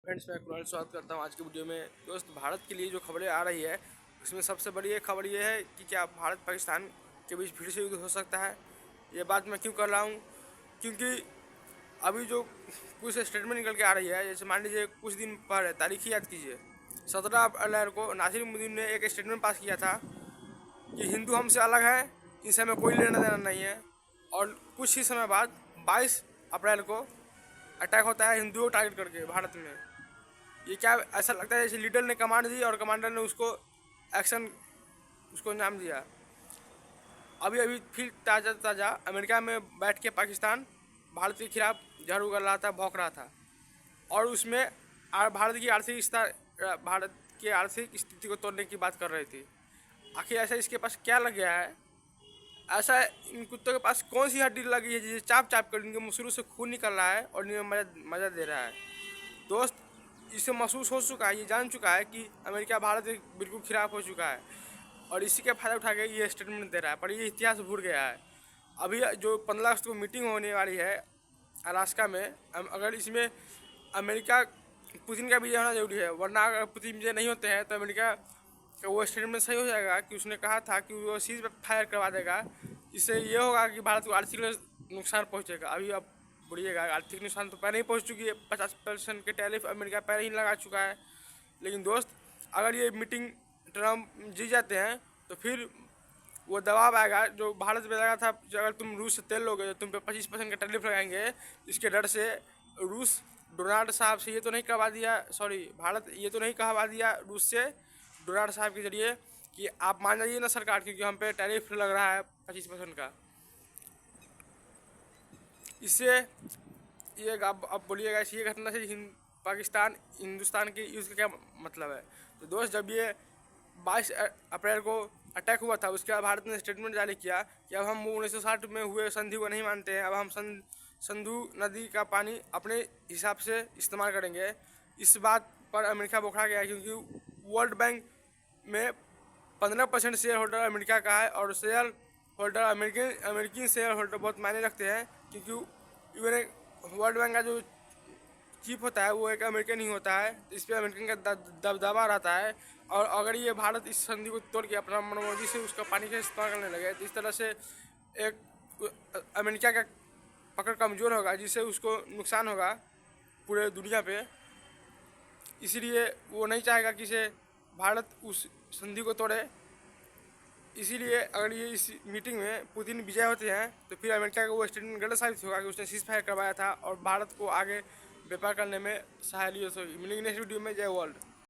Friends, मैं कुणाल स्वागत करता हूं आज की वीडियो में। दोस्त, भारत के लिए जो खबरें आ रही है उसमें सबसे बड़ी एक खबर ये है कि क्या भारत पाकिस्तान के बीच फिर से युद्ध हो सकता है। ये बात मैं क्यों कर रहा हूं? क्योंकि अभी जो कुछ स्टेटमेंट निकल के आ रही है, जैसे मान लीजिए कुछ दिन पहले, तारीख ही याद कीजिए, 17 अप्रैल को नासिरुद्दीन ने एक स्टेटमेंट पास किया था कि हिंदू हमसे अलग है, इनसे हमें कोई लेना देना नहीं है। और कुछ ही समय बाद 22 अप्रैल को अटैक होता है हिंदुओं को टारगेट करके भारत में। ये क्या ऐसा लगता है जैसे लीडर ने कमांड दी और कमांडर ने उसको एक्शन उसको नाम दिया। अभी अभी फिर ताज़ा ताज़ा अमेरिका में बैठ के पाकिस्तान भारत के खिलाफ जहर उगल रहा था, भौंक रहा था। और उसमें भारत की आर्थिक स्थिति को तोड़ने की बात कर रही थी। आखिर ऐसा इसके पास क्या लग गया है? ऐसा इन कुत्तों के पास कौन सी हड्डी लगी है जिसे चाप चाप कर इनके मुसरू से खून निकल रहा है और इन्हें मजा दे रहा है? दोस्त, इसे महसूस हो चुका है, ये जान चुका है कि अमेरिका भारत के बिल्कुल खिलाफ हो चुका है और इसी का फायदा उठा के ये स्टेटमेंट दे रहा है। पर ये इतिहास भूल गया है। अभी जो 15 अगस्त को मीटिंग होने वाली है अलास्का में, अगर इसमें अमेरिका पुतिन का विजय होना जरूरी है, वरना अगर पुतिन विजय नहीं होते हैं तो अमेरिका का वो स्टेटमेंट सही हो जाएगा कि उसने कहा था कि वो सीज पर फायर करवा देगा। इससे ये होगा कि भारत को आर्थिक नुकसान पहुँचेगा। अभी अब बढ़िएगा, आर्थिक नुकसान तो पहले ही पहुँच चुकी है। 50% के टैरिफ अमेरिका पहले ही लगा चुका है। लेकिन दोस्त, अगर ये मीटिंग ट्रम्प जीत जाते हैं तो फिर वो दबाव आएगा जो भारत पे लगा था कि अगर तुम रूस से तेल लोगे तो तुम पे 25% का टैरिफ लगाएंगे। इसके डर से रूस डोनाल्ड साहब से ये तो नहीं कहवा दिया, सॉरी, भारत ये तो नहीं कहवा दिया रूस से डोनाल्ड साहब के जरिए कि आप मान जाइए ना सरकार, क्योंकि हम पे टैरिफ लग रहा है 25% का। इससे ये अब बोलिएगा, इस ये घटना से पाकिस्तान हिंदुस्तान के युद्ध का क्या मतलब है? तो दोस्त, जब ये 22 अप्रैल को अटैक हुआ था, उसके बाद भारत ने स्टेटमेंट जारी किया कि अब हम 1960 में हुए संधि को नहीं मानते हैं। अब हम सिंधु नदी का पानी अपने हिसाब से इस्तेमाल करेंगे। इस बात पर अमेरिका बौखला गया क्योंकि वर्ल्ड बैंक में 15% शेयर होल्डर अमेरिका का है और share holder American share holder बहुत मायने रखते हैं, क्योंकि इवन वर्ल्ड बैंक का जो चीफ होता है वो एक अमेरिकन ही होता है। इस पर अमेरिकन का दबदबा रहता है। और अगर ये भारत इस संधि को तोड़ के अपना मनमर्जी से उसका पानी का इस्तेमाल करने लगे तो इस तरह से एक अमेरिका का पकड़ कमज़ोर होगा, जिससे उसको नुकसान होगा पूरे दुनिया पे। इसीलिए वो नहीं चाहेगा कि से भारत उस संधि को तोड़े। इसीलिए अगर ये इस मीटिंग में पुतिन विजय होते हैं तो फिर अमेरिका का वो स्टेटमेंट गलत साबित होगा कि उसने सीज फायर करवाया था और भारत को आगे व्यापार करने में सहायता होगी। मिलेंगे नेक्स्ट वीडियो में। जय वर्ल्ड।